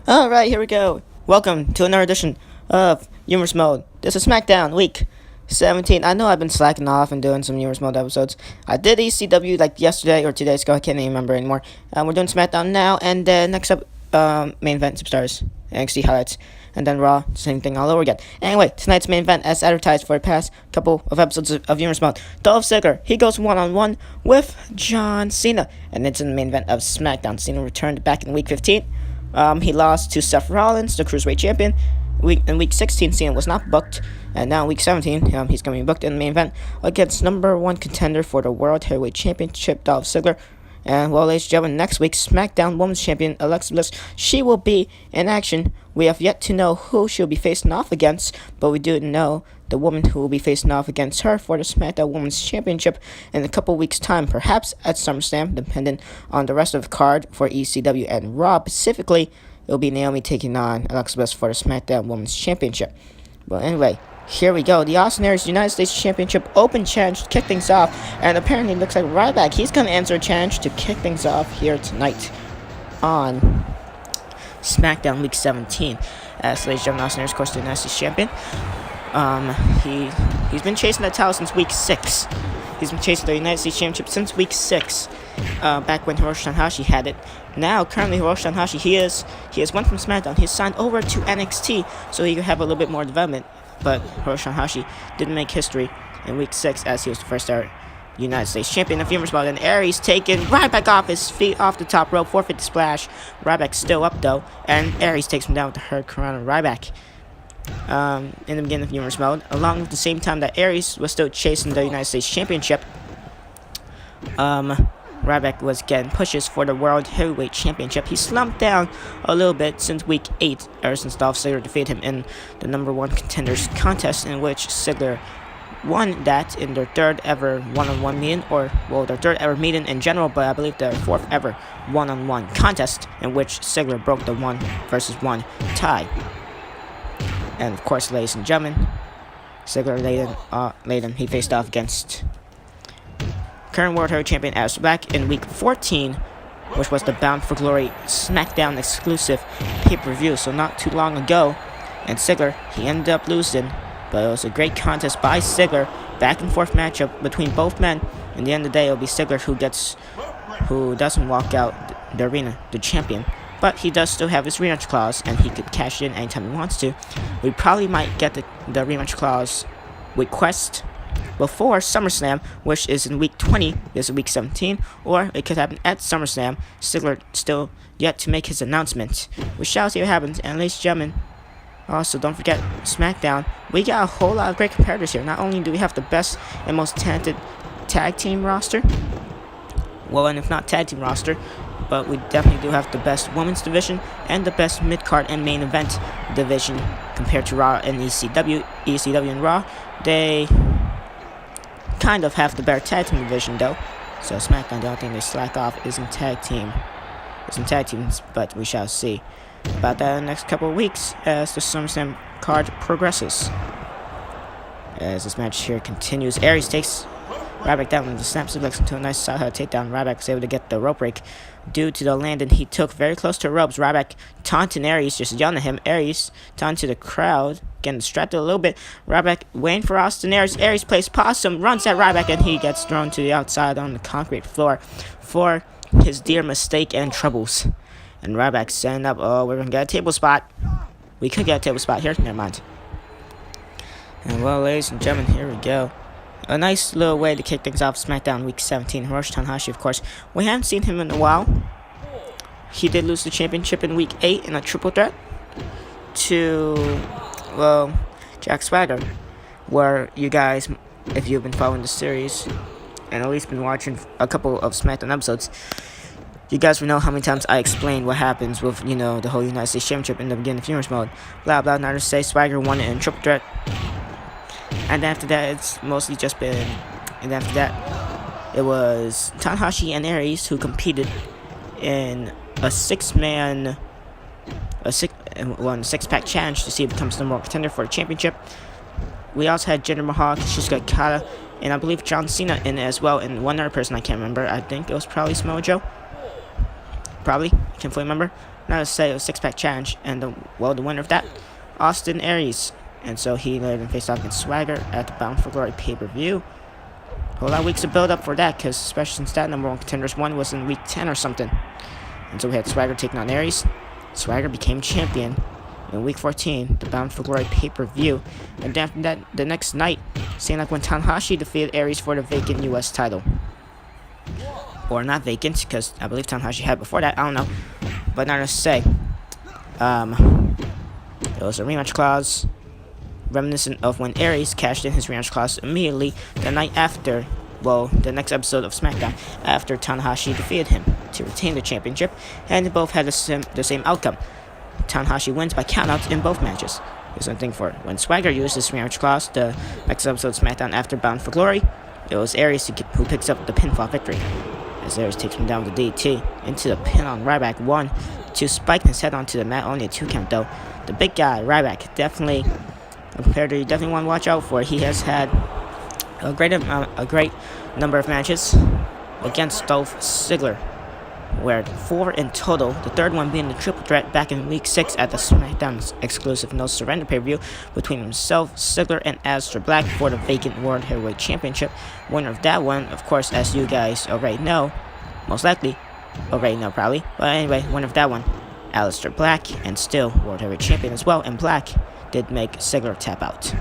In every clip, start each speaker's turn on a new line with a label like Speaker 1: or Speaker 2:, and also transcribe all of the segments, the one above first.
Speaker 1: Alright, here we go. Welcome to another edition of Humorous Mode. This is SmackDown week 17. I know I've been slacking off and doing some Humorous Mode episodes. I did ECW like yesterday or 2 days ago. I can't even remember anymore. We're doing SmackDown now, and next up, main event Superstars, NXT highlights, and then Raw, same thing all over again. Anyway, tonight's main event, as advertised for the past couple of episodes of Humorous Mode, Dolph Ziggler, he goes one-on-one with John Cena, and it's in the main event of SmackDown. Cena returned back in week 15. He lost to Seth Rollins, the Cruiserweight Champion. In week 16, Cena was not booked. And now in week 17, he's going to be booked in the main event against number 1 contender for the World Heavyweight Championship, Dolph Ziggler. And, well, ladies and gentlemen, next week, SmackDown Women's Champion, Alexa Bliss, she will be in action. We have yet to know who she'll be facing off against, but we do know the woman who will be facing off against her for the SmackDown Women's Championship in a couple weeks' time, perhaps at SummerSlam, depending on the rest of the card for ECW and Raw. Specifically, it'll be Naomi taking on Alexa Bliss for the SmackDown Women's Championship. Well, anyway, here we go. The Austin Aries United States Championship Open Challenge to kick things off, and apparently it looks like Ryback, he's going to answer a challenge to kick things off here tonight on SmackDown Week 17. As ladies and gentlemen, Austin Aries, of course, the United States Champion. He's been chasing that title since week 6. He's been chasing the United States Championship since week 6. Back when Hiroshi Tanahashi had it. Now, currently, Hiroshi Tanahashi, he has went from SmackDown. He's signed over to NXT, so he could have a little bit more development. But Hiroshi Tanahashi didn't make history in week 6 as he was the first ever United States Champion of Humorous Mode. And Aries taken Ryback off his feet off the top rope, 450 splash. Ryback's still up though, and Aries takes him down with the Hurricanrana Ryback. In the beginning of Humorous Mode, along with the same time that Aries was still chasing the United States Championship, Ryback was getting pushes for the World Heavyweight Championship. He slumped down a little bit since week 8, ever since Dolph Ziggler defeated him in the number 1 contenders contest, in which Ziggler won that in their 3rd ever one-on-one meeting, or, well, their 3rd ever meeting in general, but I believe their 4th ever one-on-one contest, in which Ziggler broke the 1 versus 1 tie. And, of course, ladies and gentlemen, Ziggler later he faced off against current World Heavyweight Champion Aries back in week 14, which was the Bound for Glory SmackDown exclusive pay-per-view, so not too long ago. And Ziggler, he ended up losing, but it was a great contest by Ziggler, back and forth matchup between both men. In the end of the day, it'll be Ziggler who doesn't walk out the arena, the champion. But he does still have his rematch clause, and he could cash it in anytime he wants to. We probably might get the rematch clause request before SummerSlam, which is in week 20, this is week 17, or it could happen at SummerSlam. Ziggler still yet to make his announcement. We shall see what happens. And ladies and gentlemen, also don't forget SmackDown. We got a whole lot of great competitors here. Not only do we have the best and most talented tag team roster, well, and if not tag team roster, but we definitely do have the best women's division and the best mid-card and main event division compared to Raw and ECW. ECW and Raw, they kind of have the better tag team division though. So SmackDown, the only thing they slack off is in tag teams, but we shall see about that in the next couple of weeks as the SummerSlam card progresses. As this match here continues, Aries takes Ryback down with the snap suplex into a nice side takedown. Ryback was able to get the rope break due to the landing he took very close to the ropes. Ryback taunting Aries, just yelling at him. Aries taunting the crowd, getting distracted a little bit. Ryback waiting for Austin Aries. Aries plays possum, runs at Ryback, and he gets thrown to the outside on the concrete floor for his dear mistake and troubles. And Ryback setting up, oh, we're going to get a table spot. We could get a table spot here, never mind. And well, ladies and gentlemen, here we go. A nice little way to kick things off SmackDown Week 17. Hiroshi Tanahashi, of course. We haven't seen him in a while. He did lose the championship in Week 8 in a triple threat to, well, Jack Swagger. Where you guys, if you've been following the series and at least been watching a couple of SmackDown episodes, you guys will know how many times I explained what happens with, the whole United States Championship in the beginning of Humorous Mode. Blah, blah, not to say Swagger won it in triple threat. And after that, it's mostly just been, and after that, it was Tanahashi and Aries who competed in a six-pack challenge to see who becomes the number 1 contender for the championship. We also had Jinder Mahal, Shinsuke Okada, and I believe John Cena in it as well, and one other person I can't remember. I think it was probably Samoa Joe. probably. I can't fully remember. Not to say it was six-pack challenge, and the winner of that, Austin Aries. And so he later faced off against Swagger at the Bound for Glory pay-per-view. A whole lot of weeks to build up for that, because especially since that number 1 contenders one was in week 10 or something. And so we had Swagger taking on Aries. Swagger became champion in week 14, the Bound for Glory pay-per-view. And after that, the next night, Sena when Tanahashi defeated Aries for the vacant US title. Or not vacant, because I believe Tanahashi had before that, I don't know. But not to say, it was a rematch clause, reminiscent of when Aries cashed in his rematch clause immediately the night after, well, the next episode of SmackDown, after Tanahashi defeated him to retain the championship, and they both had the same outcome. Tanahashi wins by countouts in both matches. Here's something for it. When Swagger used his rematch clause, the next episode of SmackDown after Bound for Glory, it was Aries who picks up the pinfall victory. As Aries takes him down with the DT into the pin on Ryback 1 to spike his head onto the mat, only a 2 count though. The big guy, Ryback, definitely a competitor you definitely want to watch out for. He has had a great number of matches against Dolph Ziggler, where 4 in total, the third one being the triple threat back in week 6 at the SmackDown exclusive No Surrender pay-per-view between himself, Ziggler, and Aleister Black for the vacant World Heavyweight Championship. Winner of that one, of course, as you guys already know, most likely, already know probably, but anyway, winner of that one, Aleister Black, and still World Heavyweight Champion as well, and Black did make Ziggler tap out.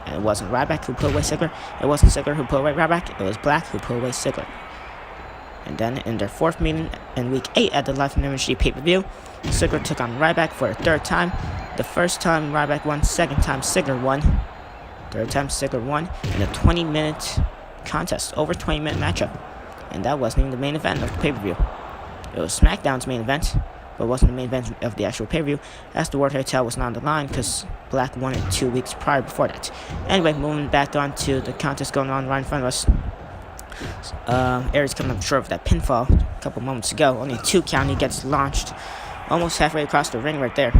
Speaker 1: And it wasn't Ryback who put away Ziggler, it wasn't Ziggler who put away Ryback, it was Black who put away Ziggler. And then in their 4th meeting in week 8 at the Life and MSG pay-per-view, Ziggler took on Ryback for a 3rd time. The first time Ryback won, 2nd time Ziggler won, 3rd time Ziggler won in a 20-minute contest, over 20-minute matchup. And that wasn't even the main event of the pay-per-view. It was SmackDown's main event, but it wasn't the main event of the actual pay-per-view, as the World Heavyweight title was not on the line because Black won it 2 weeks prior before that. Anyway, moving back on to the contest going on right in front of us. Aries coming up short of that pinfall a couple moments ago. Only a 2 count. He gets launched almost halfway across the ring right there.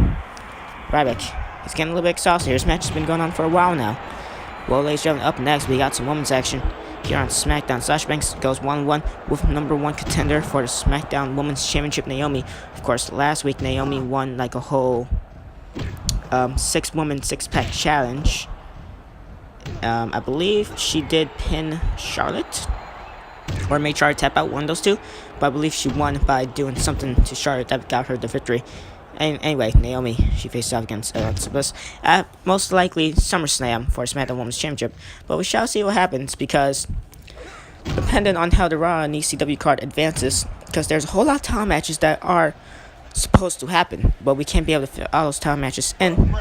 Speaker 1: Ryback, he's getting a little bit exhausted. His match has been going on for a while now. Well, ladies and gentlemen, up next we got some women's action here on SmackDown. Sasha Banks goes 1-1 with number 1 contender for the SmackDown Women's Championship, Naomi. Of course, last week Naomi won like a whole 6-woman 6-pack challenge. I believe she did pin Charlotte, or made Charlotte tap out, one of those two, but I believe she won by doing something to Charlotte that got her the victory. And anyway, Naomi, she faced off against Alexa Bliss at most likely SummerSlam for SmackDown Women's Championship, but we shall see what happens, because depending on how the Raw and ECW card advances, because there's a whole lot of title matches that are supposed to happen, but we can't be able to fit all those title matches in,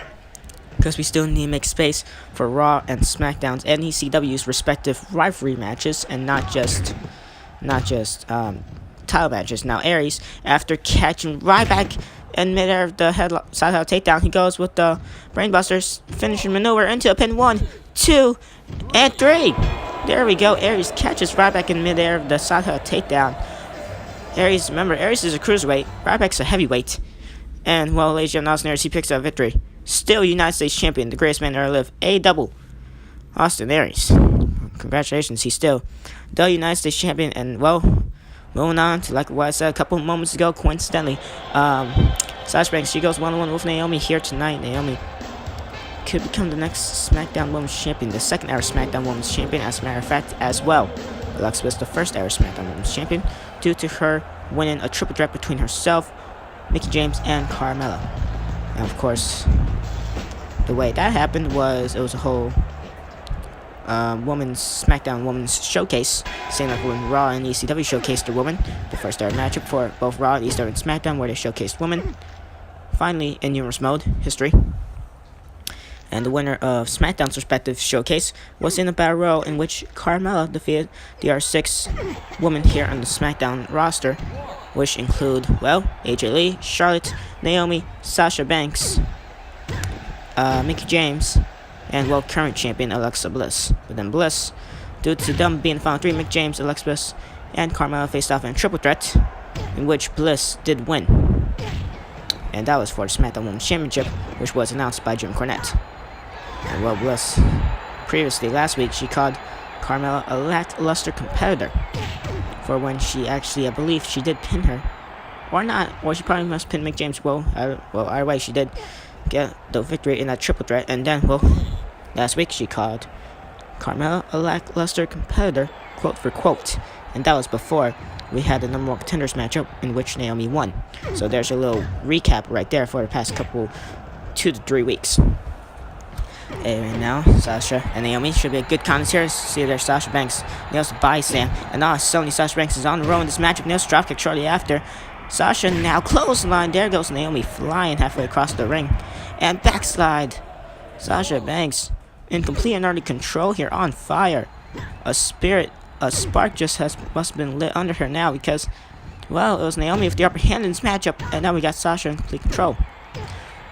Speaker 1: because we still need to make space for Raw and SmackDown's and ECW's respective rivalry matches, and not just title matches. Now Aries, after catching Ryback in midair of the side head takedown, he goes with the Brainbusters finishing maneuver into a pin. 1, 2, and 3. There we go. Aries catches Ryback in midair of the side head takedown. Aries, remember, Aries is a cruiserweight. Ryback's a heavyweight. And, well, ladies and gentlemen, Aries, he picks up victory. Still United States Champion, the greatest man to ever live. A-double. Austin Aries. Congratulations, he's still the United States Champion. And, well, moving on to, like what I said a couple moments ago, coincidentally, Sasha Banks, she goes 1-1 with Naomi here tonight. Naomi could become the next SmackDown Women's Champion, the 2nd ever SmackDown Women's Champion, as a matter of fact, as well. Alexa Bliss, the 1st ever SmackDown Women's Champion, due to her winning a triple threat between herself, Mickie James, and Carmella. And, of course, the way that happened was it was a whole SmackDown Women's Showcase, same like when Raw and ECW showcased the women, the first ever matchup for both Raw, ECW, and SmackDown, where they showcased women, finally in numerous mode history. And the winner of SmackDown's respective showcase was in a battle royal in which Carmella defeated the other 6 women here on the SmackDown roster, which include, well, AJ Lee, Charlotte, Naomi, Sasha Banks, Mickie James, and, well, current champion Alexa Bliss. But then Bliss, due to them being the final 3, Mickie James, Alexa Bliss, and Carmella faced off in a triple threat, in which Bliss did win. And that was for the SmackDown Women's Championship, which was announced by Jim Cornette. And, well, Bliss, previously last week, she called Carmella a lackluster competitor for when she actually, I believe she did pin her or not, or she probably must pin Mick James. Well, either way, she did get the victory in that triple threat. And then, well, last week she called Carmella a lackluster competitor, quote for quote, and that was before we had the number one contenders matchup in which Naomi won. So there's a little recap right there for the past 2 to 3 weeks. And now Sasha and Naomi should be a good contest here. See there, Sasha Banks nails the body slam, and now suddenly Sasha Banks is on the road in this matchup. Nails dropkick shortly after. Sasha now clothesline. There goes Naomi flying halfway across the ring, and backslide. Sasha Banks in complete and utter control here, on fire. A spark just must have been lit under her now, because, well, it was Naomi with the upper hand in this matchup, and now we got Sasha in complete control.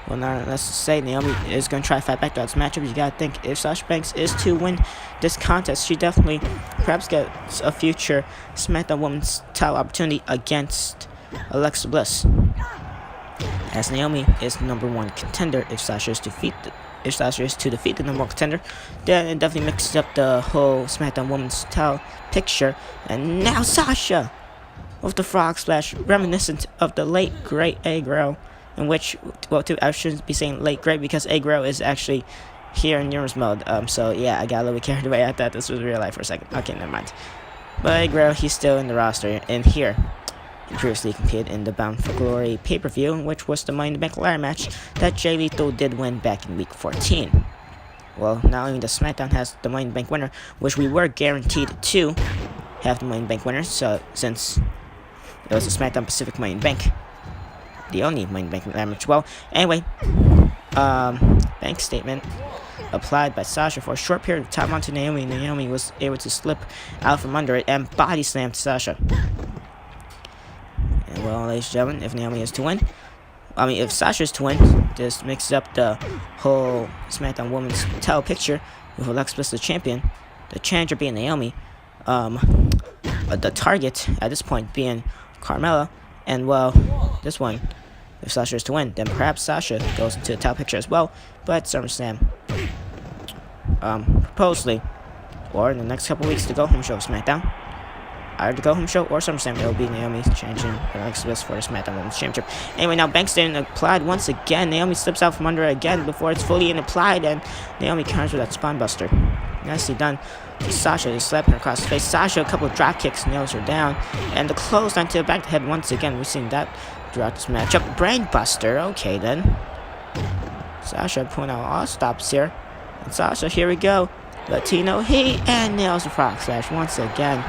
Speaker 1: Well, now let's say Naomi is going to try to fight back to this matchup. You gotta think, if Sasha Banks is to win this contest, she definitely perhaps gets a future SmackDown Women's title opportunity against Alexa Bliss, as Naomi is the number one contender. If Sasha is to defeat the number one contender, then it definitely mixes up the whole SmackDown Women's title picture. And now Sasha with the frog splash, reminiscent of the late great Aries, in which, well, I shouldn't be saying late great, because Aries is actually here in Euros mode. So yeah, I got a little bit carried away. I thought this was real life for a second. Okay, never mind. But Aries, he's still in the roster, and here he previously competed in the Bound for Glory pay-per-view, which was the Money in the Bank ladder match that Jay Lethal did win back in week 14. Well, not only the SmackDown has the Money in the Bank winner, which we were guaranteed to have the Money in the Bank winner, so since it was the SmackDown Pacific Money in the Bank, the only Money in the Bank ladder match. Well, anyway, bank statement applied by Sasha for a short period of time onto Naomi. Naomi was able to slip out from under it and body slammed Sasha. And well, ladies and gentlemen, if Naomi is to win, if Sasha is to win, this mixes up the whole SmackDown Women's title picture with Alexa Bliss the champion, the challenger being Naomi, the target at this point being Carmella, and well, this one, if Sasha is to win, then perhaps Sasha goes into the title picture as well. But SummerSlam, supposedly, or in the next couple weeks, the Go Home Show of SmackDown, either the Go Home Show or SummerSlam, it will be Naomi changing Alexa Bliss for the SmackDown Women's Championship. Anyway, now bank statement applied once again. Naomi slips out from under it again before it's fully applied, and Naomi counters with that spine buster. Nicely done. Sasha is slapping her across the face. Sasha, a couple of drop kicks, nails her down, and the clothesline to the back of the head once again. We've seen that throughout this matchup. Brain buster. Okay then. Sasha pulling out all stops here, and Sasha, here we go. Latino heat, and nails the frog slash once again.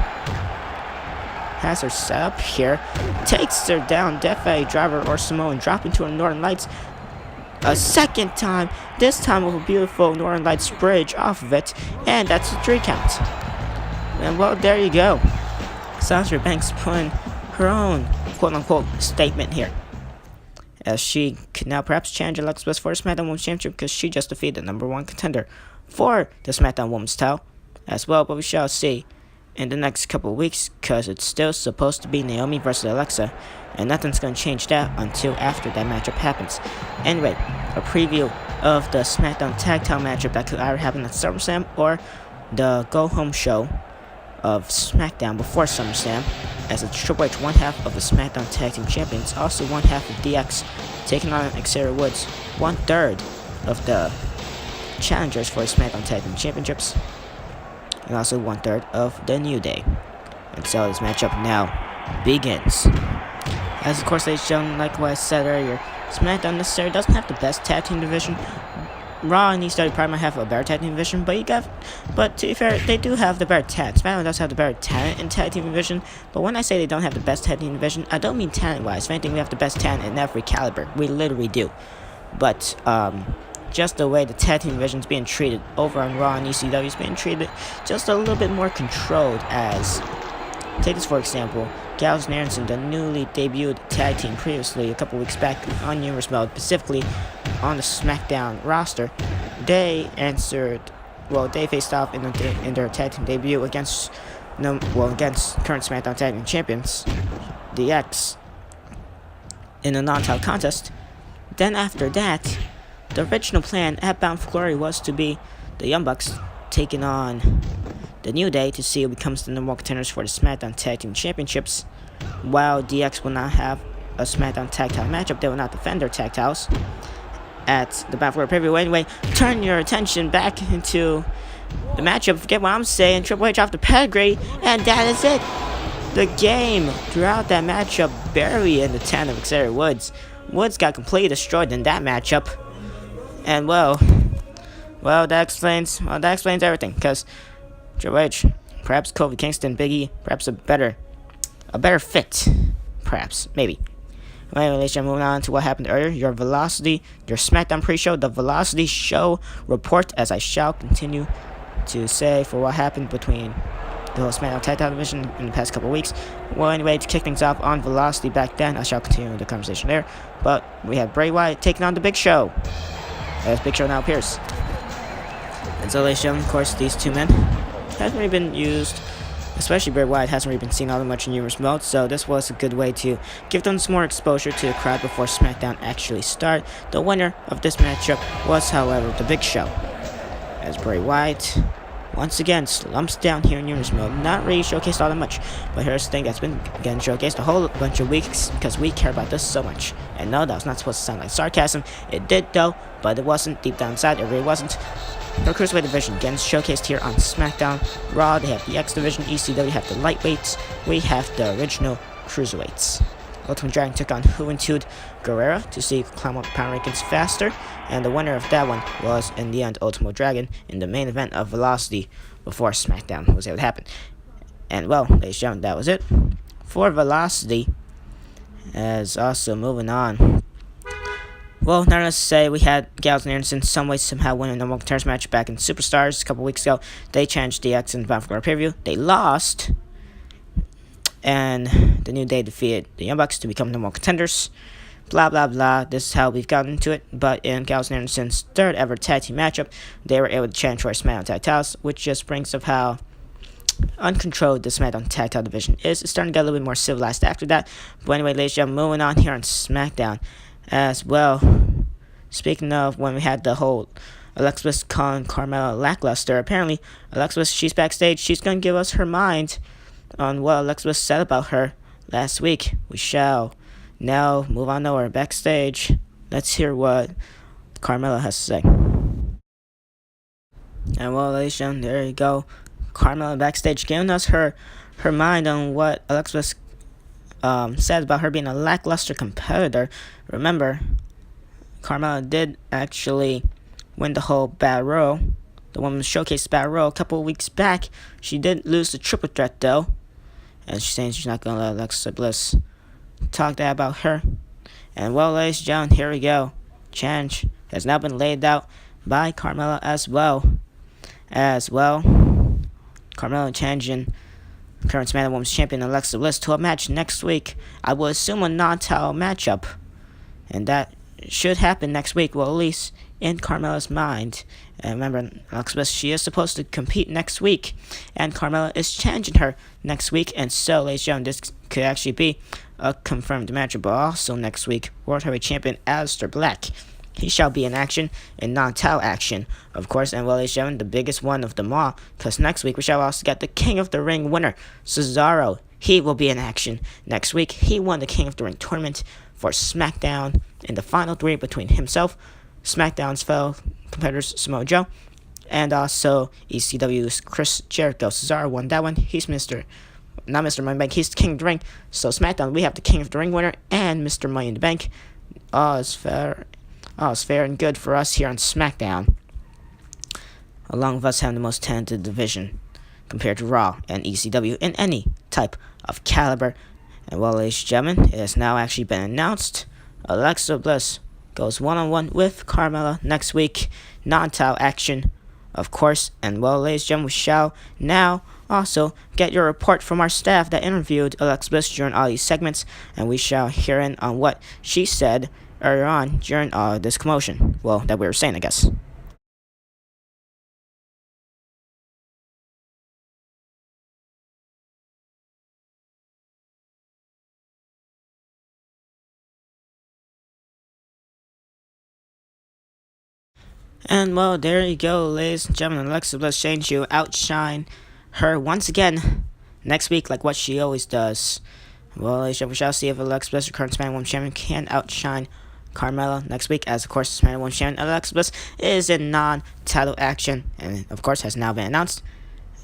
Speaker 1: Has her set up here, takes her down, Death driver or Samoan drop into her Northern Lights a second time, this time with a beautiful Northern Lights bridge off of it, and that's a 3 count. And well, there you go. Sasha Banks putting her own quote-unquote statement here, as she could now perhaps challenge Alexa Bliss for the SmackDown Women's Championship, because she just defeated the number one contender for the SmackDown Women's title as well. But we shall see in the next couple of weeks, because it's still supposed to be Naomi versus Alexa, and nothing's going to change that until after that matchup happens. Anyway, a preview of the SmackDown Tag Title matchup that could either happen at SummerSlam or the Go Home Show of SmackDown before SummerSlam, as a Triple H one half of the SmackDown Tag Team Champions, also one half of DX taking on Xavier Woods, 1/3 of the challengers for the SmackDown Tag Team Championships, and also 1/3 of the New Day. And so this matchup now begins. As of course, ladies and gentlemen, like what I said earlier, SmackDown necessarily doesn't have the best tag team division. Raw and ECW probably might have a better tag team division, but to be fair, they do have the better talent. SmackDown does have the better talent in tag team division, but when I say they don't have the best tag team division, I don't mean talent-wise. If anything, we have the best talent in every caliber. We literally do. But, just the way the tag team division is being treated over on Raw and ECW is being treated just a little bit more controlled, as, take this for example, Gallows and Aronson, the newly debuted tag team previously a couple weeks back on Universe Mode, specifically on the SmackDown roster, they faced off in their tag team debut against current SmackDown Tag Team Champions, DX, in a non-title contest. Then after that, the original plan at Bound for Glory was to be the Young Bucks taking on the New Day to see who becomes the number one contenders for the SmackDown Tag Team Championships, while DX will not have a SmackDown tag title matchup. They will not defend their tag titles at the Battle Royal preview. Anyway, turn your attention back into the matchup. Forget what I'm saying. Triple H off the pedigree, and that is it. The game throughout that matchup, barely in the 10 of Xavier Woods. Woods got completely destroyed in that matchup, and well, that explains everything. Because Triple H, perhaps Kofi Kingston, Big E, perhaps a better fit, perhaps, maybe. Anyway, ladies and gentlemen, moving on to what happened earlier. Your SmackDown pre-show, the Velocity Show report, as I shall continue to say, for what happened between the whole SmackDown Tag Team division in the past couple of weeks. Well, anyway, to kick things off on Velocity back then, I shall continue the conversation there. But we had Bray Wyatt taking on the Big Show, as Big Show now appears. And so, ladies and gentlemen, of course, these two men haven't really been used. Especially Bray Wyatt hasn't really been seen all that much in numerous modes, so this was a good way to give them some more exposure to the crowd before SmackDown actually start. The winner of this matchup was, however, the Big Show, as Bray Wyatt once again slumps down here in numerous mode. Not really showcased all that much, but here's the thing that's been getting showcased a whole bunch of weeks because we care about this so much. And no, that was not supposed to sound like sarcasm. It did though, but it wasn't. Deep down inside, it really wasn't. The Cruiserweight division again showcased here on SmackDown. Raw, they have the X division. ECW have the lightweights. We have the original Cruiserweights. Ultimate Dragon took on Juventud Guerrera to see who climb up the power rankings faster, and the winner of that one was, in the end, Ultimate Dragon in the main event of Velocity before SmackDown was able to happen. And well, ladies and gentlemen, that was it for Velocity. As also moving on. Well, not enough to say, we had Gallows and Anderson some way somehow winning the number one contenders match back in Superstars a couple weeks ago. They changed the X in the Battle for pay-per-view. They lost, and the New Day defeated the Young Bucks to become number one contenders. Blah, blah, blah. This is how we've gotten into it. But in Gallows and Anderson's third ever tag team matchup, they were able to challenge for SmackDown tag titles, which just brings up how uncontrolled the SmackDown tag title division is. It's starting to get a little bit more civilized after that. But anyway, ladies and gentlemen, moving on here on SmackDown. As well, speaking of when we had the whole Alexa Bliss calling Carmella lackluster, apparently Alexa Bliss, she's backstage. She's going to give us her mind on what Alexa Bliss said about her last week. We shall now move on over backstage. Let's hear what Carmella has to say. And well, ladies and gentlemen, there you go. Carmella backstage giving us her mind on what Alexa Bliss said about her being a lackluster competitor. Remember, Carmella did actually win the whole Battle Royal, the Women's Showcase Battle Royal, a couple of weeks back. She did lose the triple threat though, and she's saying she's not going to let Alexa Bliss talk that about her. And well, ladies and gentlemen, here we go. Challenge has now been laid out by Carmella as well. Carmella challenging current SmackDown Women's Champion Alexa Bliss to a match next week. I will assume a non-title matchup, and that should happen next week. Well, at least in Carmella's mind. And remember, Alexa Bliss, she is supposed to compete next week, and Carmella is challenging her next week. And so, ladies and gentlemen, this could actually be a confirmed matchup. But also next week, World Heavyweight Champion Aleister Black, he shall be in action, in non-title action, of course. And well, ladies and gentlemen, the biggest one of them all, because next week we shall also get the King of the Ring winner, Cesaro. He will be in action next week. He won the King of the Ring tournament for SmackDown in the final three between himself, SmackDown's fellow competitors Samoa Joe, and also ECW's Chris Jericho. Cesaro won that one. He's not Mr. Money in the Bank, he's the King of the Ring. So SmackDown, we have the King of the Ring winner and Mr. Money in the Bank. All is fair and good for us here on SmackDown, along with us having the most talented division compared to Raw and ECW in any type of caliber. And well, ladies and gentlemen, it has now actually been announced. Alexa Bliss goes one-on-one with Carmella next week. Non-title action, of course. And well, ladies and gentlemen, we shall now also get your report from our staff that interviewed Alexa Bliss during all these segments. And we shall hear in on what she said earlier on during this commotion. Well, that we were saying, I guess. And well, there you go, ladies and gentlemen. Alexa Bliss changed you outshine her once again next week, like what she always does. Well, we shall see if Alexa Bliss, the current SmackDown Women's Champion, can outshine Carmella next week, as of course the SmackDown Women's Champion Alexa Bliss is in non-title action, and of course has now been announced,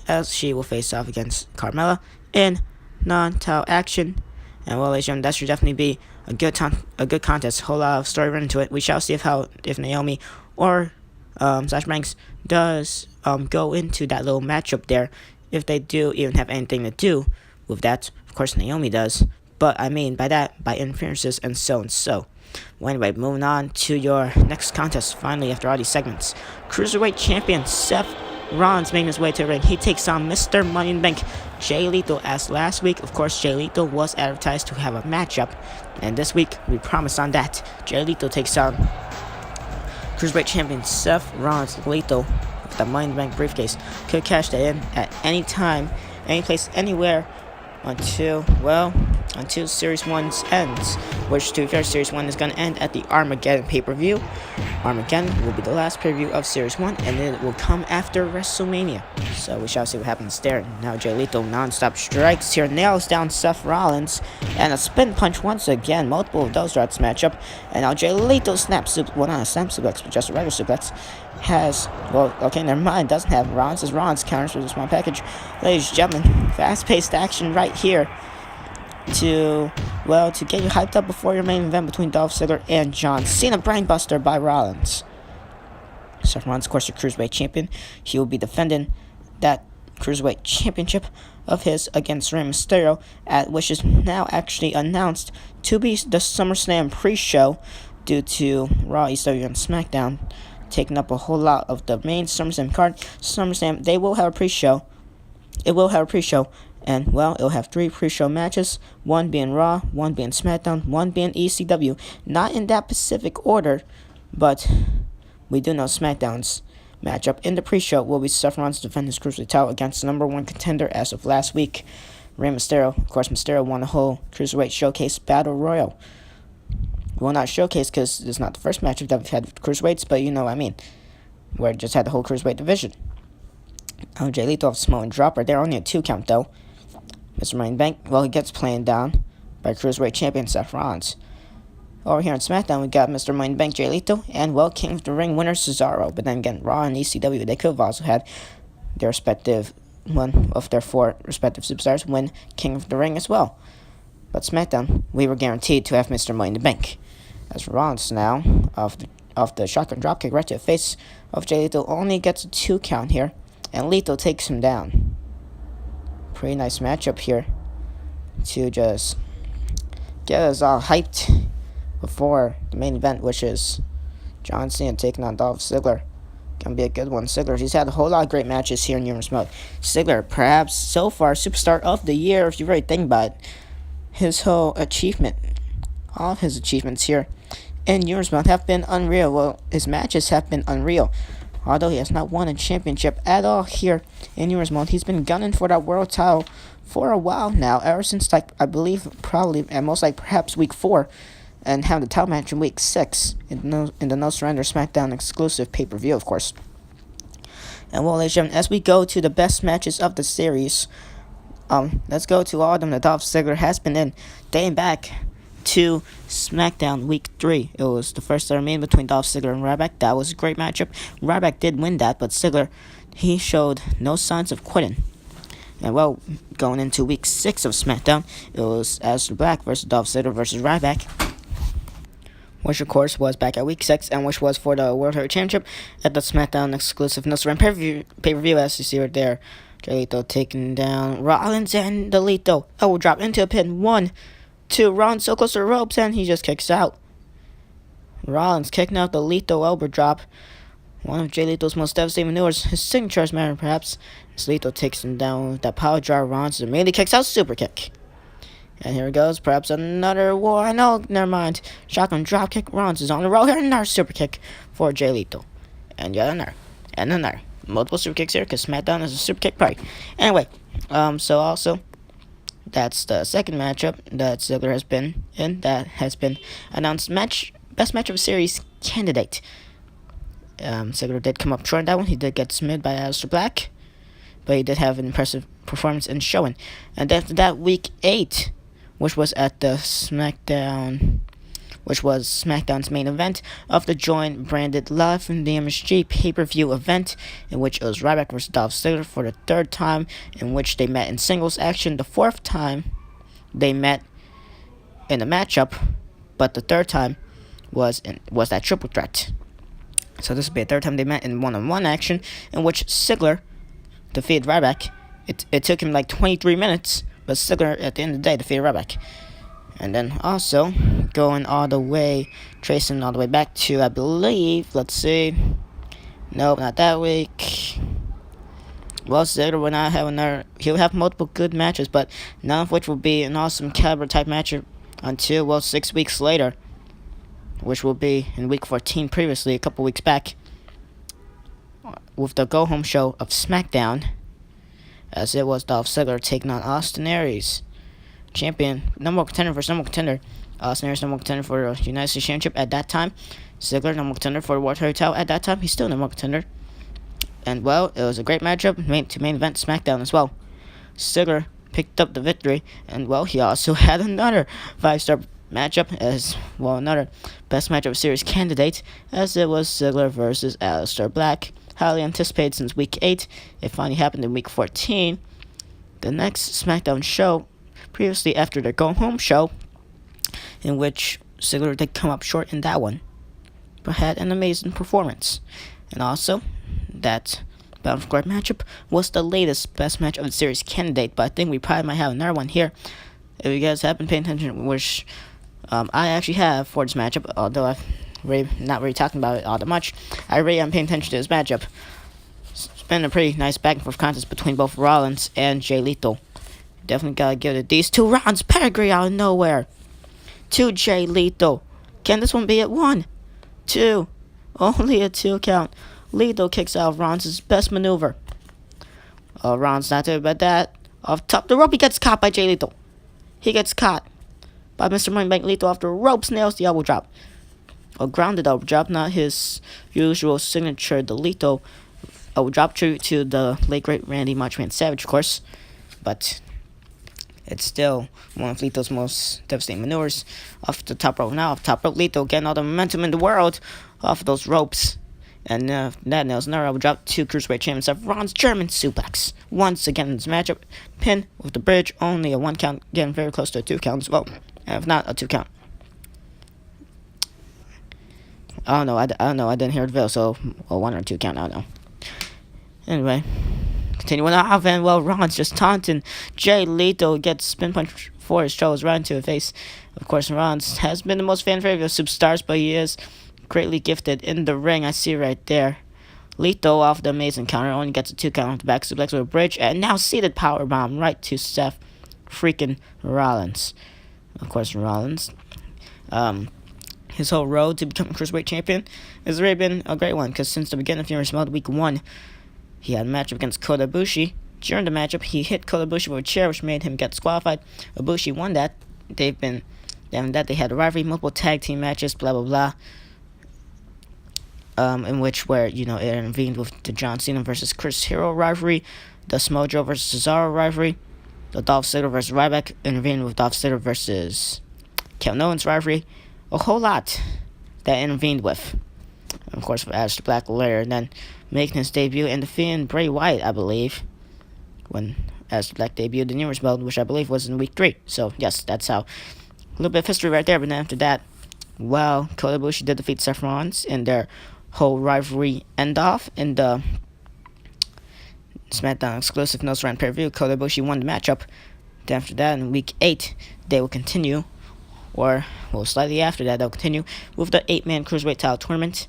Speaker 1: as she will face off against Carmella in non-title action. And well, ladies and gentlemen, that should definitely be a good contest. Whole lot of story running to it. We shall see if Naomi or Sasha Banks does go into that little matchup there. If they do even have anything to do with that, of course Naomi does. But I mean by that, by interferences and so and so. Well, anyway, moving on to your next contest. Finally, after all these segments, Cruiserweight Champion Seth Rollins making his way to the ring. He takes on Mr. Money in the Bank, Jay Lethal. As last week, of course, Jay Lethal was advertised to have a matchup, and this week we promise on that. Jay Lethal takes on Cruiserweight Champion Seth Rollins. Lethal with the Money in the Bank briefcase could cash that in at any time, any place, anywhere until Series 1 ends, which, to be fair, Series 1 is going to end at the Armageddon pay-per-view. Armageddon will be the last pay-per-view of Series 1, and then it will come after WrestleMania. So we shall see what happens there. Now Jay Lethal non-stop strikes here, nails down Seth Rollins, and a spin punch once again. Multiple of those throughout this matchup. And now Jay Lethal not a snap suplex, but just a regular suplex. Never mind, doesn't have Rollins. As Rollins counters with a small package. Ladies and gentlemen, fast-paced action right here to get you hyped up before your main event between Dolph Ziggler and John Cena. Brainbuster by Rollins. Seth Rollins, of course, the Cruiserweight Champion. He will be defending that Cruiserweight Championship of his against Rey Mysterio, which is now actually announced to be the SummerSlam pre-show due to Raw, ECW, and SmackDown taking up a whole lot of the main SummerSlam card. SummerSlam, they will have a pre-show. It will have a pre-show. And, well, it'll have 3 pre-show matches, 1 being Raw, 1 being SmackDown, 1 being ECW. Not in that specific order, but we do know SmackDown's matchup in the pre-show will be Seth Rollins defending his Cruiserweight title against the number 1 contender as of last week, Rey Mysterio. Of course, Mysterio won the whole Cruiserweight Showcase Battle Royal. Well, not Showcase, because it's not the first matchup that we've had with Cruiserweights, but you know what I mean, where it just had the whole Cruiserweight division. Jay Lethal off Samoan dropper. They're only a 2 count, though. Mr. Money in the Bank, well, he gets planned down by Cruiserweight Champion Seth Rollins. Over here on SmackDown, we got Mr. Money in the Bank, Jay Lethal, and, well, King of the Ring winner Cesaro. But then again, Raw and ECW, they could have also had their respective, one of their 4 respective superstars win King of the Ring as well. But SmackDown, we were guaranteed to have Mr. Money in the Bank. As Rollins now, off the shotgun dropkick right to the face of Jay Lethal, only gets a 2 count here, and Lethal takes him down. Pretty nice matchup here to just get us all hyped before the main event, which is John Cena taking on Dolph Ziggler. Gonna be a good one. Ziggler, he's had a whole lot of great matches here in numerous mode. Ziggler, perhaps so far superstar of the year, if you really think about it. His whole achievement, all of his achievements here in numerous mode have been unreal. Well, his matches have been unreal. Although he has not won a championship at all here in numerous mode, he's been gunning for that world title for a while now, ever since, I believe, probably, and most perhaps week 4, and having the title match in week 6 in the No Surrender SmackDown exclusive pay-per-view, of course. And, well, ladies and gentlemen, as we go to the best matches of the series, let's go to all of them that Dolph Ziggler has been in, dating back to SmackDown Week 3. It was the first that remained between Dolph Ziggler and Ryback. That was a great matchup. Ryback did win that, but Ziggler, he showed no signs of quitting. And, well, going into Week 6 of SmackDown, it was Aleister Black versus Dolph Ziggler versus Ryback, which, of course, was back at Week 6, and which was for the World Heavyweight Championship at the SmackDown exclusive No Surrender pay-per-view, as you see right there. Jay Lethal taking down Rollins, and the Lethal elbow drop into a pin. 1, 2, Rollins so close to the ropes, and he just kicks out. Rollins kicking out the Lethal elbow drop. One of Jay Lethal's most devastating maneuvers, his signature manner perhaps. As Lethal takes him down with that power driver. Rollins immediately kicks out, super kick. And here it goes, perhaps another war. No, never mind. Shotgun drop kick. Rollins is on the roll here. Another super kick for Jay Lethal. And yet another. And another. Multiple super kicks here because SmackDown is a super kick party. Anyway, so also, that's the second matchup that Ziggler has been in. That has been announced best matchup series candidate. Ziggler did come up short on that one. He did get submitted by Aleister Black, but he did have an impressive performance and showing. And after that, Week 8 which was at the SmackDown, which was SmackDown's main event of the joint branded Live from the MSG pay-per-view event, in which it was Ryback vs. Dolph Ziggler for the third time, in which they met in singles action. The fourth time they met in a matchup, but the third time was that triple threat. So this will be the third time they met in one-on-one action, in which Ziggler defeated Ryback. It took him like 23 minutes, but Ziggler at the end of the day defeated Ryback. And then also, going all the way, tracing all the way back to, I believe, let's see. Nope, not that week. Well, Ziggler will not have another. He'll have multiple good matches, but none of which will be an awesome caliber type match until, well, 6 weeks later, which will be in week 14 previously, a couple weeks back, with the go home show of SmackDown, as it was Dolph Ziggler taking on Austin Aries. Champion, number one contender versus number one contender. Austin Aries, number one contender for the United States Championship at that time. Ziggler, number one contender for the World Heavyweight title at that time. He's still number one contender. And, well, it was a great matchup to main event SmackDown as well. Ziggler picked up the victory, and, well, he also had another 5-star matchup as, well, another best matchup series candidate, as it was Ziggler versus Aleister Black. Highly anticipated since week 8. It finally happened in week 14. The next SmackDown show, previously after their go-home show, in which Ziggler did come up short in that one, but had an amazing performance. And also, that Battle for Glory matchup was the latest best match of the series candidate, but I think we probably might have another one here. If you guys have been paying attention, which I actually have for this matchup, although I've not really talking about it all that much, I really am paying attention to this matchup. It's been a pretty nice back and forth contest between both Rollins and Jay Lethal. Definitely gotta give it these two rounds. Pedigree out of nowhere to Jay Lethal. Can this one be at 1, 2? Only a 2 count. Lethal kicks out of Rollins' best maneuver. Rollins not doing about that. Off top the rope, he gets caught by Jay Lethal. He gets caught by Mr. Money Lethal off the ropes, nails the elbow drop. A grounded elbow drop, not his usual signature. The Lethal elbow drop, true to the late great Randy Macho Man Savage, of course. But it's still one of Lethal's most devastating maneuvers. Off the top rope now, off top rope, Lethal getting all the momentum in the world off of those ropes. And that nails another elbow drop to Cruiserweight Champion Seth Rollins' German suplex. Once again in this matchup, pin with the bridge, only a 1 count, getting very close to a 2 count as well. And if not, a 2 count. I don't know, I didn't hear the bell, so a 1 or 2 count, I don't know. Anyway, continuing off, and, well, Rollins just taunting Jay Lethal, gets spin punch for his shoulders right into the face. Of course, Rollins has been the most fan favorite of superstars, but he is greatly gifted in the ring. I see right there. Lethal off the amazing counter, only gets a 2 count off the back suplex with a bridge, and now seated powerbomb right to Seth freaking Rollins. Of course, Rollins, his whole road to becoming Cruiserweight Champion has really been a great one, because since the beginning of Fury Smell week 1, he had a matchup against Kota Ibushi. During the matchup, he hit Kota Ibushi with a chair, which made him get disqualified. Ibushi won that. They had a rivalry, multiple tag team matches, blah, blah, blah. In which where, it intervened with the John Cena versus Chris Hero rivalry, the Smojo versus Cesaro rivalry, the Dolph Ziggler versus Ryback intervened with Dolph Ziggler versus Kevin Owens rivalry, a whole lot that intervened with. And of course, with Aleister Black later, and then making his debut and defeating Bray Wyatt, I believe, when Aleister Black debuted the Numerous Belt, which I believe was in week 3. So, yes, that's how. A little bit of history right there, but then after that, well, Kota Ibushi did defeat Seth Rollins in their whole rivalry end-off in the SmackDown exclusive No Surrender pay-per-view. Kota Ibushi won the matchup. Then after that, in week 8, they will continue, or, well, slightly after that, they'll continue with the 8-man Cruiserweight title tournament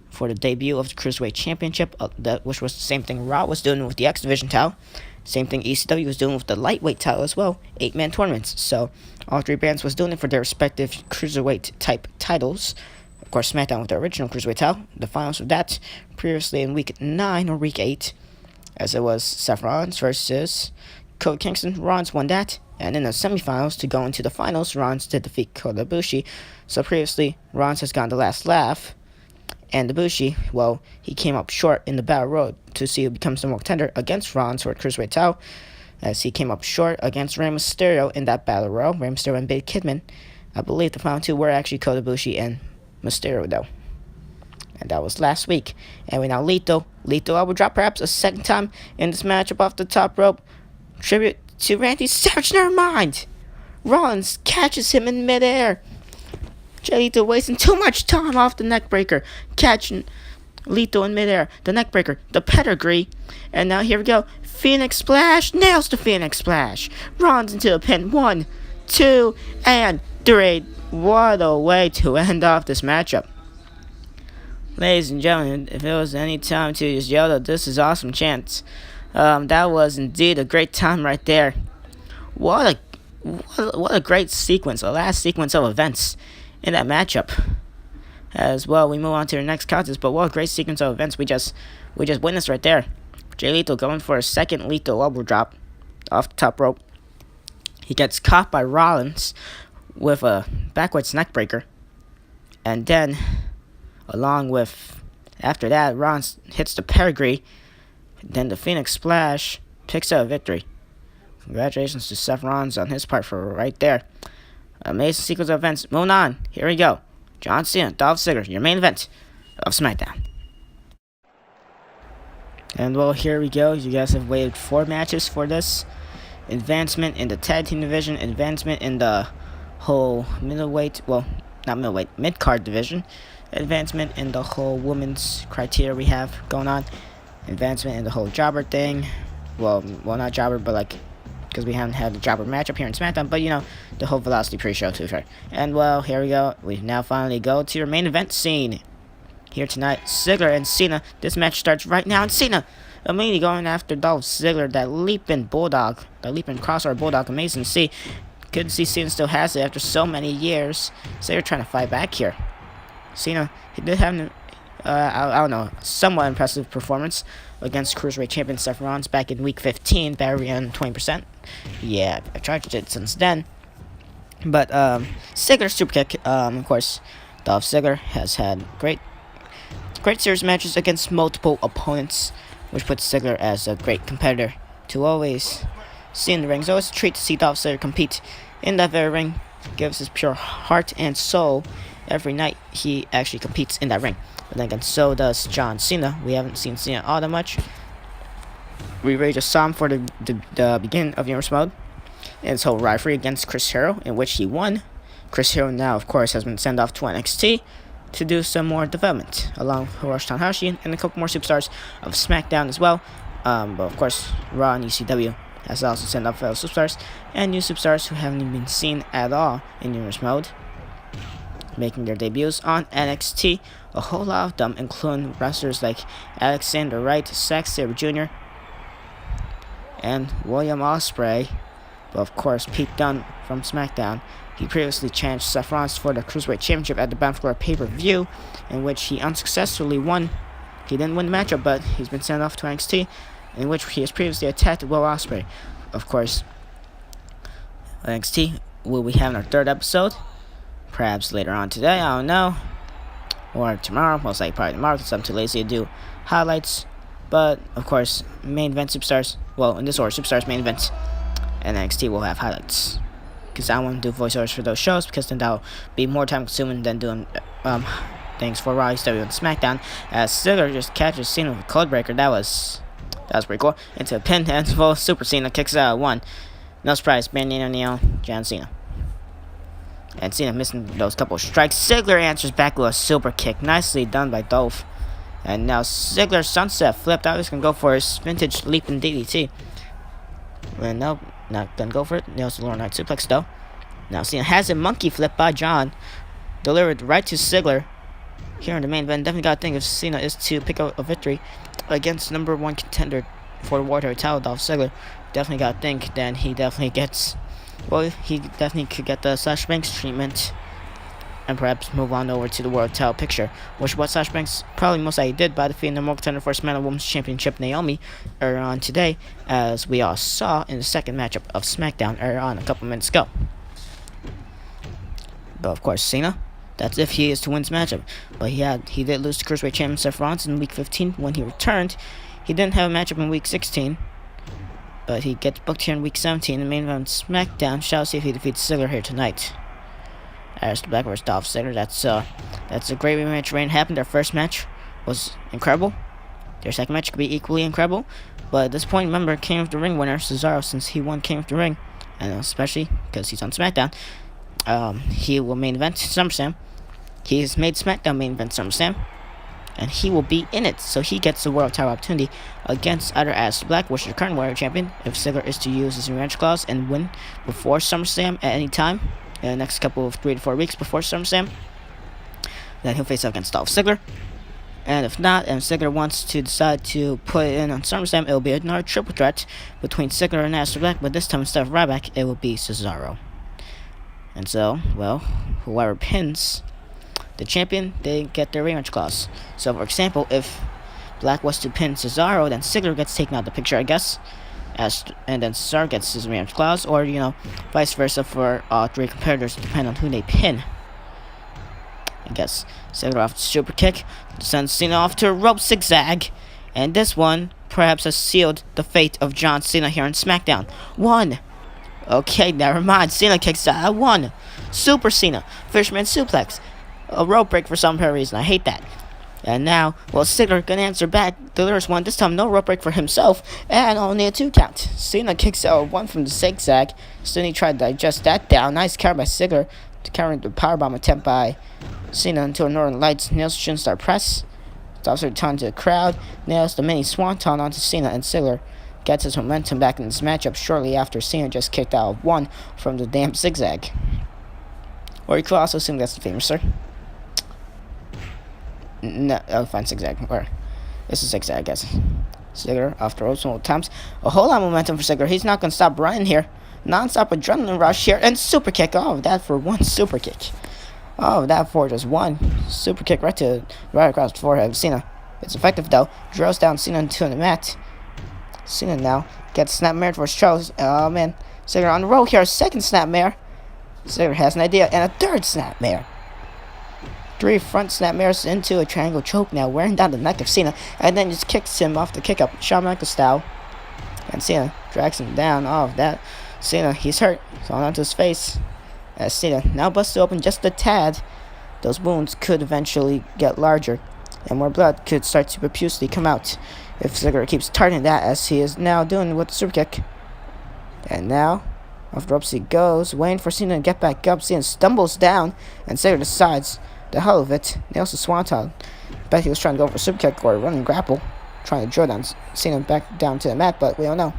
Speaker 1: for the debut of the Cruiserweight Championship, which was the same thing Raw was doing with the X Division title. Same thing ECW was doing with the lightweight title as well. 8-man tournaments. So, all 3 brands was doing it for their respective Cruiserweight type titles. Of course, SmackDown with the original Cruiserweight title. The finals of that previously in week 9 or week 8, as it was Seth Rollins versus Kofi Kingston. Rollins won that. And in the semifinals, to go into the finals, Rollins did defeat Kota Ibushi. So previously, Rollins has gotten the last laugh. And Ibushi, well, he came up short in the battle road to see who becomes the more contender against Rollins for the Cruiserweight title. as he came up short against Rey Mysterio in that battle royal. Rey Mysterio and Big Kidman. I believe the final two were actually Kota Ibushi and Mysterio, though. And that was last week. And we now Lethal. Lethal elbow drop perhaps a second time in this matchup off the top rope. Tribute to Randy Savage. Never mind. Rollins catches him in midair. Jay Lethal wasting too much time off the neckbreaker. Catching Lethal in midair. The neckbreaker. The pedigree. And now here we go. Phoenix Splash. Nails the Phoenix Splash. Rollins into a pin. 1, 2, and 3. What a way to end off this matchup. Ladies and gentlemen, if it was any time to just yell that this is awesome chants, that was indeed a great time right there. What a great sequence, a last sequence of events in that matchup. As well, we move on to the next contest, but what a great sequence of events we just witnessed right there. Jay Lethal going for a second lethal elbow drop off the top rope. He gets caught by Rollins with a backwards neckbreaker, and then along with, after that, Rollins hits the pedigree. Then the Phoenix Splash picks up a victory. Congratulations to Seth Rollins on his part for right there. Amazing sequence of events. Moving on. Here we go. John Cena, Dolph Ziggler, your main event of SmackDown. And well, here we go. You guys have waited 4 matches for this. Advancement in the tag team division. Advancement in the whole middleweight, well, not middleweight, mid-card division. Advancement in the whole women's criteria we have going on. Advancement in the whole jobber thing. Well, not jobber, but like, because we haven't had the jobber matchup here in SmackDown, but you know, the whole Velocity pre-show to be fair. And well, here we go. We now finally go to your main event scene. Here tonight, Ziggler and Cena. This match starts right now, and Cena immediately going after Dolph Ziggler, that leaping bulldog, that leaping crossover bulldog. Amazing to see. Good to see Cena still has it after so many years. Ziggler trying to fight back here. Cena, he did have an, I don't know, somewhat impressive performance against Cruiserweight Champion Seth Rollins back in Week 15, battery on 20%. Yeah, I've charged it since then. But, Ziggler super kick, of course, Dolph Ziggler has had great series of matches against multiple opponents, which puts Ziggler as a great competitor to always see in the ring. It's always a treat to see Dolph Ziggler compete in that very ring. Gives his pure heart and soul every night he actually competes in that ring. But then again, so does John Cena. We haven't seen Cena all that much. We really just saw him for the beginning of Universe Mode in his whole rivalry against Chris Hero, in which he won. Chris Hero now, of course, has been sent off to NXT to do some more development, along with Hiroshi Tanahashi and a couple more superstars of SmackDown as well. But of course, Raw and ECW has also sent off fellow superstars and new superstars who haven't even been seen at all in Universe Mode, making their debuts on NXT. A whole lot of them, including wrestlers like Alexander Wright, Zack Sabre Jr., and William Ospreay. But of course, Pete Dunne from SmackDown. He previously challenged Seth Rollins for the Cruiserweight Championship at the Bound for Glory pay-per-view, in which he unsuccessfully won. He didn't win the matchup, but he's been sent off to NXT, in which he has previously attacked Will Ospreay. Of course, NXT will be having our 3rd episode, perhaps later on today, I don't know, or tomorrow, most likely probably tomorrow, because I'm too lazy to do highlights. But of course, main event superstars, well, in this order, superstars, main events, and NXT will have highlights, because I want to do voiceovers for those shows, because then that'll be more time consuming than doing things for Raw, ECW, and SmackDown. As Ziggler just catches Cena with a codebreaker. That was pretty cool. Into a pin, and well, Super Cena kicks out 1. No surprise, Bandito Neo, John Cena. And Cena missing those couple strikes. Ziggler answers back with a super kick. Nicely done by Dolph. And now Ziggler sunset flipped out. He's going to go for his vintage leaping DDT. And nope, not going to go for it. Nails the Lower Night Suplex though. Now Cena has a monkey flip by John. Delivered right to Ziggler. Here in the main event, definitely got to think if Cena is to pick up a victory against #1 contender for the World Heavyweight title, Dolph Ziggler. Definitely got to think then he definitely gets, well, he definitely could get the Sasha Banks treatment and perhaps move on over to the World title picture, which what Sasha Banks probably most likely did by defeating the #1 contender for SmackDown Women's Championship Naomi earlier on today, as we all saw in the second matchup of SmackDown earlier on a couple minutes ago. But of course, Cena, that's if he is to win this matchup. But he did lose to Cruiserweight Champion Seth Rollins in Week 15 when he returned. He didn't have a matchup in Week 16. but he gets booked here in week 17 in the main event SmackDown. Shall see if he defeats Ziggler here tonight. Aries Black vs. Dolph Ziggler. That's a great rematch. Reign happened. Their first match was incredible. Their second match could be equally incredible. But at this point, remember, King of the Ring winner Cesaro, since he won King of the Ring, and especially because he's on SmackDown, he will main event SummerSlam. He's made SmackDown main event SummerSlam, and he will be in it. So he gets the world title opportunity against either Aries Black, which is the current Warrior Champion, if Ziggler is to use his rematch clause and win before SummerSlam at any time in the next couple of 3 to 4 weeks before SummerSlam. Then he'll face up against Dolph Ziggler. And if not, and Ziggler wants to decide to put it in on SummerSlam, it will be another triple threat between Ziggler and Aries Black, but this time instead of Ryback, it will be Cesaro. And so, well, whoever pins the champion, they get their rematch clause. So, for example, if Black was to pin Cesaro, then Ziggler gets taken out of the picture, I guess, and then Cesaro gets his rematch clause, or, vice versa for all 3 competitors, depending on who they pin. I guess Ziggler off the super kick, sends Cena off to a rope zigzag, and this one perhaps has sealed the fate of John Cena here on SmackDown. 1. Okay, never mind. Cena kicks out. 1. Super Cena. Fisherman suplex. A rope break for some reason. I hate that. And now, well, Ziggler gonna answer back. Delivers one. This time, no rope break for himself, and only a 2 count. Cena kicks out 1 from the zigzag. Sydney tried to digest that down. Nice counter by Ziggler to counter the powerbomb attempt by Cena until Northern Lights nails Shin Star press. Stops return to the crowd. Nails the mini swanton onto Cena, and Ziggler gets his momentum back in this matchup shortly after Cena just kicked out 1 from the damn zigzag. Or you could also assume that's the famous, sir. No, I'll find zigzag. Where? This is zigzag, I guess. Ziggler off the ropes multiple times. A whole lot of momentum for Ziggler. He's not going to stop running here. Non-stop adrenaline rush here. And super kick. Oh, that for 1 super kick. Oh, that for just 1 super kick right across the forehead of Cena. It's effective, though. Drills down Cena into the mat. Cena now gets snapmare towards Charles. Oh, man. Ziggler on the roll here. A second snapmare. Ziggler has an idea. And a third snapmare. 3 front snapmares into a triangle choke now, wearing down the neck of Cena, and then just kicks him off the kick up, Shawn Michaels style. And Cena drags him down. Oh, that Cena, he's hurt. It's on onto his face. As Cena now busted open just a tad, those wounds could eventually get larger, and more blood could start to profusely come out if Ziggler keeps targeting that, as he is now doing with the super kick. And now, off the ropes he goes, waiting for Cena to get back up. Cena stumbles down, and Ziggler decides the hell of it. Nails the swanton. Bet he was trying to go for a super kick or a running grapple, trying to drill down Cena back down to the mat, but we don't know.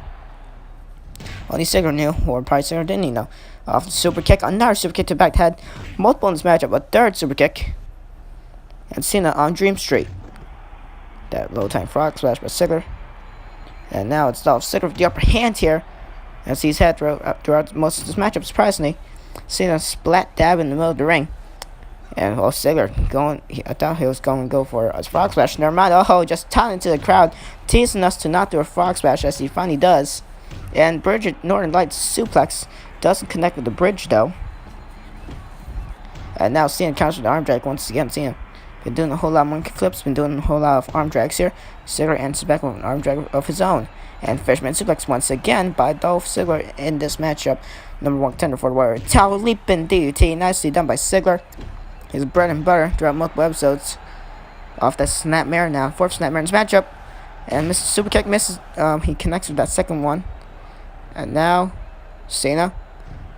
Speaker 1: Only Ziggler knew, or probably Ziggler didn't know. Off the super kick, another super kick to the back head. Multiple in this matchup, a third super kick. And Cena on Dream Street. That low time frog splash by Ziggler. And now it's Dolph Ziggler with the upper hand here, as he's had throughout most of this matchup, surprisingly. Cena splat dab in the middle of the ring. And Ziggler I thought he was going to go for a frog splash. Never mind. Oh, just taunting to the crowd, teasing us to not do a frog splash, as he finally does. And Bridget Northern Lights suplex doesn't connect with the bridge, though. And now Cena counters with the arm drag once again. Cena been doing a whole lot of monkey flips, been doing a whole lot of arm drags here. Ziggler answers back with an arm drag of his own. And Fisherman suplex once again by Dolph Ziggler in this matchup. Number 1 contender for the Warrior. Tower leaping DDT. Nicely done by Ziggler. His bread and butter throughout multiple episodes. Off that snapmare now. 4th snapmare in this matchup. And Mr. Superkick misses. He connects with that second one. And now, Cena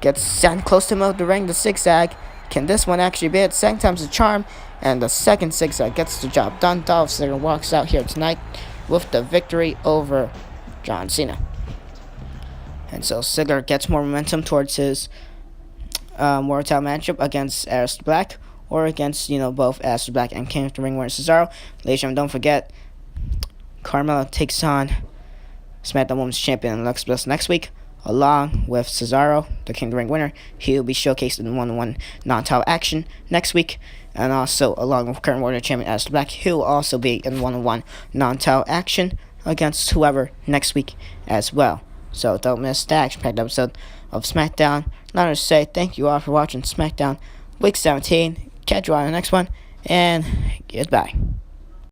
Speaker 1: gets sent close to him of the ring. The zigzag. Can this one actually be it? Second time's the charm. And the second zigzag gets the job done. Dolph Ziggler walks out here tonight with the victory over John Cena. And so Ziggler gets more momentum towards his World title matchup against Aries Black. Or against, both Aries Black and King of the Ring winner Cesaro. Ladies and gentlemen, don't forget, Carmella takes on SmackDown Women's Champion Alex Bliss next week, along with Cesaro, the King of the Ring winner. He will be showcased in one-on-one non-title action next week, and also along with current World Champion Aries Black, he will also be in one-on-one non-title action against whoever next week as well. So don't miss the action-packed episode of SmackDown. Not to say thank you all for watching SmackDown Week 17. Catch you on the next one, and goodbye.